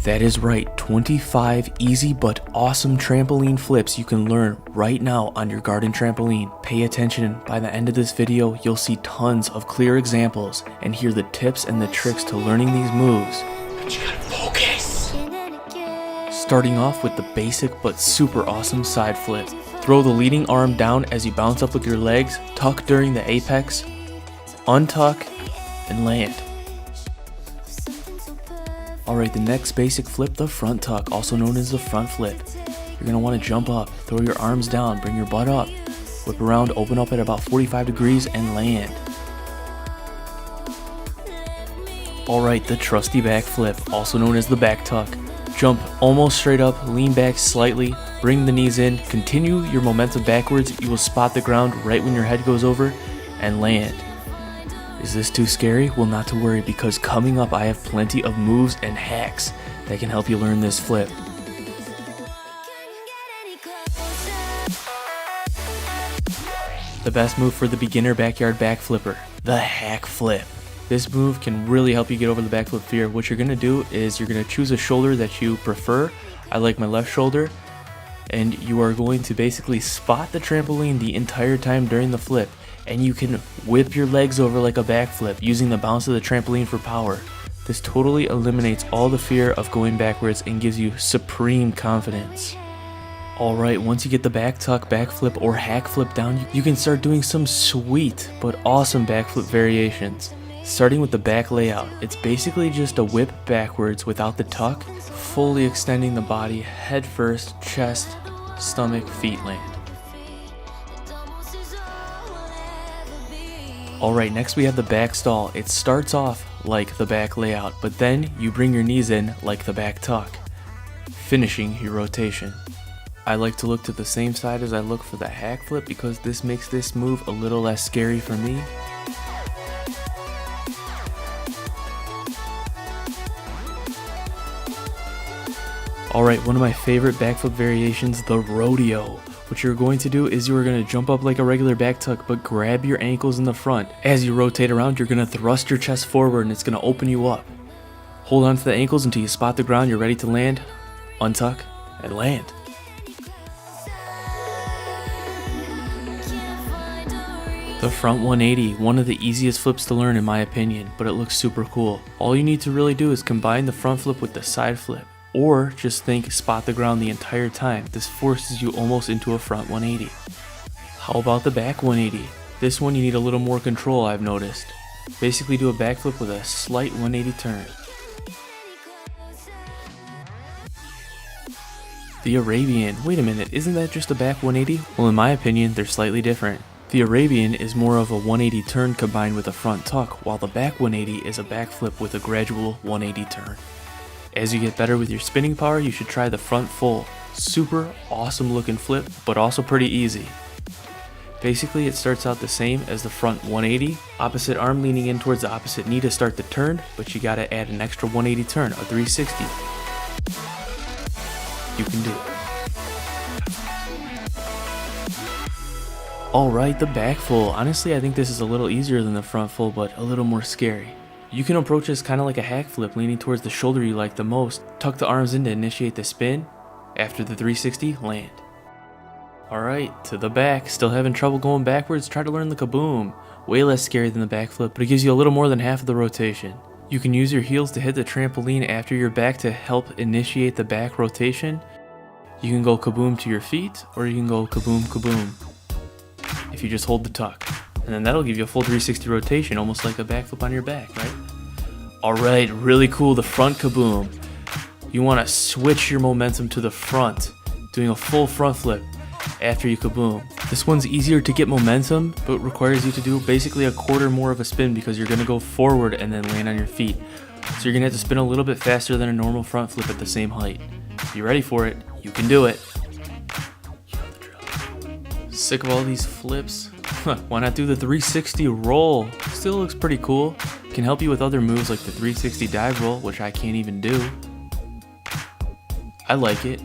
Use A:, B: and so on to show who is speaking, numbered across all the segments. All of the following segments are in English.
A: That is right, 25 easy but awesome trampoline flips you can learn right now on your garden trampoline. Pay attention, by the end of this video you'll see tons of clear examples and hear the tips and the tricks to learning these moves. But you gotta focus! Starting off with the basic but super awesome side flip. Throw the leading arm down as you bounce up with your legs, tuck during the apex, untuck, and land. Alright, the next basic flip, the front tuck, also known as the front flip. You're going to want to jump up, throw your arms down, bring your butt up, whip around, open up at about 45 degrees, and land. Alright, the trusty back flip, also known as the back tuck. Jump almost straight up, lean back slightly, bring the knees in, continue your momentum backwards, you will spot the ground right when your head goes over, and land. Is this too scary? Well, not to worry, because coming up I have plenty of moves and hacks that can help you learn this flip. The best move for the beginner backyard back flipper, the hack flip. This move can really help you get over the backflip fear. What you're going to do is you're going to choose a shoulder that you prefer. I like my left shoulder. And you are going to basically spot the trampoline the entire time during the flip. And you can whip your legs over like a backflip using the bounce of the trampoline for power. This totally eliminates all the fear of going backwards and gives you supreme confidence. Alright, once you get the back tuck, backflip, or hack flip down, you can start doing some sweet but awesome backflip variations. Starting with the back layout, it's basically just a whip backwards without the tuck, fully extending the body, head first, chest, stomach, feet land. Alright, next we have the back stall. It starts off like the back layout, but then you bring your knees in like the back tuck, finishing your rotation. I like to look to the same side as I look for the hack flip because this makes this move a little less scary for me. Alright, one of my favorite backflip variations, the rodeo. What you're going to do is you are going to jump up like a regular back tuck, but grab your ankles in the front. As you rotate around, you're going to thrust your chest forward and it's going to open you up. Hold on to the ankles until you spot the ground, you're ready to land, untuck, and land. The front 180, one of the easiest flips to learn in my opinion, but it looks super cool. All you need to really do is combine the front flip with the side flip. Or just think spot the ground the entire time. This forces you almost into a front 180. How about the back 180? This one you need a little more control, I've noticed. Basically do a backflip with a slight 180 turn. The Arabian. Wait a minute, isn't that just a back 180? Well, in my opinion, they're slightly different. The Arabian is more of a 180 turn combined with a front tuck, while the back 180 is a backflip with a gradual 180 turn. As you get better with your spinning power, you should try the front full. Super awesome looking flip, but also pretty easy. Basically, it starts out the same as the front 180, opposite arm leaning in towards the opposite knee to start the turn, but you gotta add an extra 180 turn, a 360. You can do it. Alright, the back full. Honestly, I think this is a little easier than the front full, but a little more scary. You can approach this kind of like a hack flip, leaning towards the shoulder you like the most. Tuck the arms in to initiate the spin. After the 360, land. Alright, to the back. Still having trouble going backwards? Try to learn the kaboom. Way less scary than the back flip, but it gives you a little more than half of the rotation. You can use your heels to hit the trampoline after your back to help initiate the back rotation. You can go kaboom to your feet, or you can go kaboom kaboom if you just hold the tuck. And then that'll give you a full 360 rotation, almost like a backflip on your back, right? Alright, really cool, the front kaboom. You want to switch your momentum to the front, doing a full front flip after you kaboom. This one's easier to get momentum, but requires you to do basically a quarter more of a spin because you're going to go forward and then land on your feet. So you're going to have to spin a little bit faster than a normal front flip at the same height. If you're ready for it, you can do it. You know the drill. Sick of all these flips? Why not do the 360 roll? Still looks pretty cool. Can help you with other moves like the 360 dive roll, which I can't even do. I like it.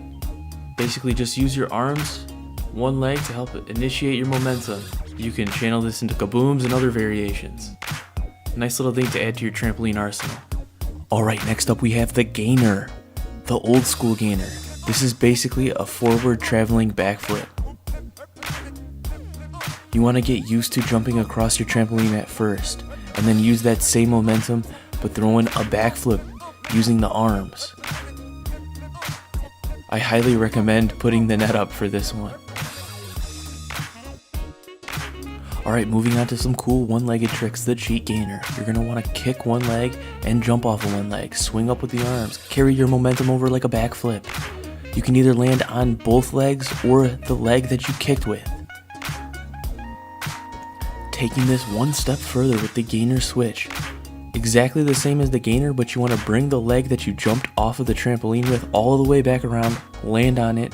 A: Basically just use your arms, one leg to help initiate your momentum. You can channel this into kabooms and other variations. Nice little thing to add to your trampoline arsenal. Alright, next up we have the gainer. the old school gainer. This is basically a forward traveling backflip. You want to get used to jumping across your trampoline at first, and then use that same momentum but throw in a backflip using the arms. I highly recommend putting the net up for this one. Alright, moving on to some cool one-legged tricks, the cheat gainer. You're going to want to kick one leg and jump off of one leg, swing up with the arms, carry your momentum over like a backflip. You can either land on both legs or the leg that you kicked with. Taking this one step further with the gainer switch. Exactly the same as the gainer, but you want to bring the leg that you jumped off of the trampoline with all the way back around, land on it,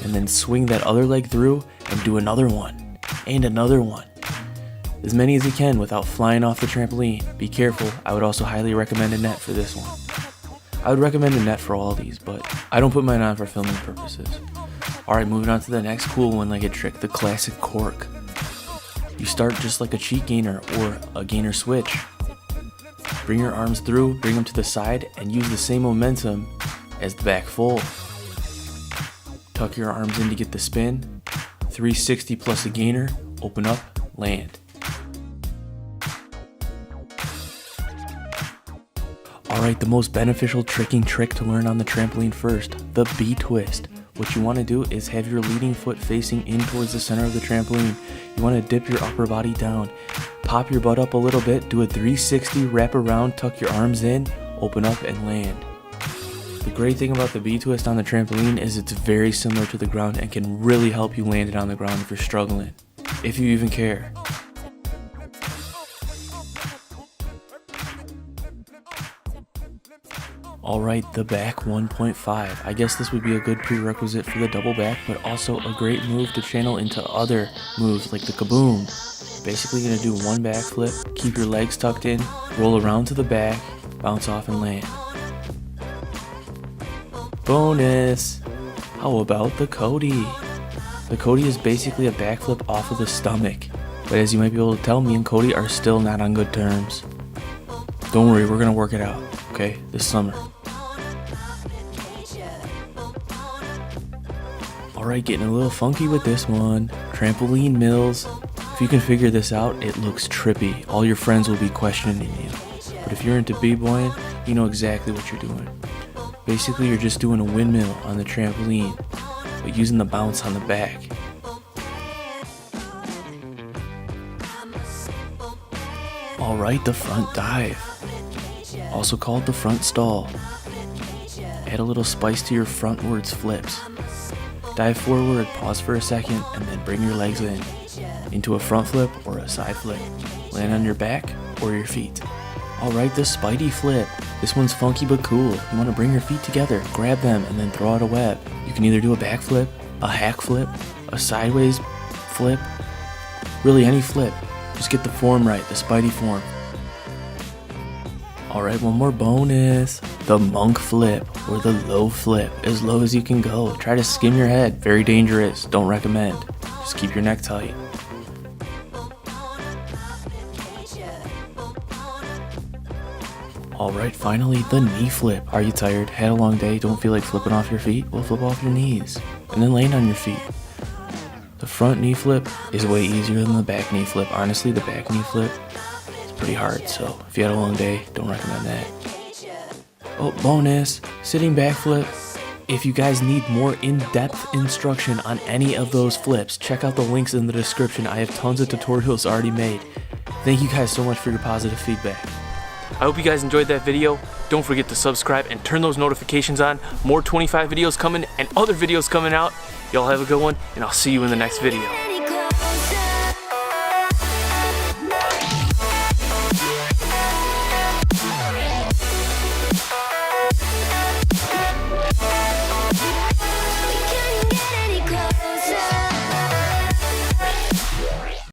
A: and then swing that other leg through and do another one, and another one. As many as you can without flying off the trampoline. Be careful, I would also highly recommend a net for this one. I would recommend a net for all of these, but I don't put mine on for filming purposes. Alright, moving on to the next cool one-legged trick, the classic cork. You start just like a cheat gainer or a gainer switch. Bring your arms through, bring them to the side, and use the same momentum as the back fold. Tuck your arms in to get the spin. 360 plus a gainer, open up, land. Alright, the most beneficial tricking trick to learn on the trampoline first, the B-twist. What you want to do is have your leading foot facing in towards the center of the trampoline. You want to dip your upper body down, pop your butt up a little bit, do a 360, wrap around, tuck your arms in, open up and land. The great thing about the B-twist on the trampoline is it's very similar to the ground and can really help you land it on the ground if you're struggling, if you even care. Alright, the back 1.5. I guess this would be a good prerequisite for the double back, but also a great move to channel into other moves like the kaboom. Basically gonna do one backflip, keep your legs tucked in, roll around to the back, bounce off and land. Bonus! How about the Cody? The Cody is basically a backflip off of the stomach, but as you might be able to tell, me and Cody are still not on good terms. Don't worry, we're gonna work it out, okay, this summer. Alright, getting a little funky with this one. Trampoline mills. If you can figure this out, it looks trippy. All your friends will be questioning you. But if you're into b-boying, you know exactly what you're doing. Basically, you're just doing a windmill on the trampoline, but using the bounce on the back. Alright, the front dive. Also called the front stall. Add a little spice to your frontwards flips. Dive forward, pause for a second, and then bring your legs in. Into a front flip or a side flip. Land on your back or your feet. Alright, the Spidey flip. This one's funky but cool. You want to bring your feet together, grab them, and then throw out a web. You can either do a back flip, a hack flip, a sideways flip, really any flip. Just get the form right, the Spidey form. Alright, one more bonus. The monk flip, or the low flip, as low as you can go. Try to skim your head, very dangerous, don't recommend. Just keep your neck tight. Alright, finally, the knee flip. Are you tired? Had a long day, don't feel like flipping off your feet? Well, flip off your knees, and then land on your feet. The front knee flip is way easier than the back knee flip. Honestly, the back knee flip is pretty hard, so if you had a long day, don't recommend that. Oh, bonus, sitting back flip. If you guys need more in-depth instruction on any of those flips, check out the links in the description. I have tons of tutorials already made. Thank you guys so much for your positive feedback. I hope you guys enjoyed that video. Don't forget to subscribe and turn those notifications on. More 25 videos coming and other videos coming out. Y'all have a good one, and I'll see you in the next video.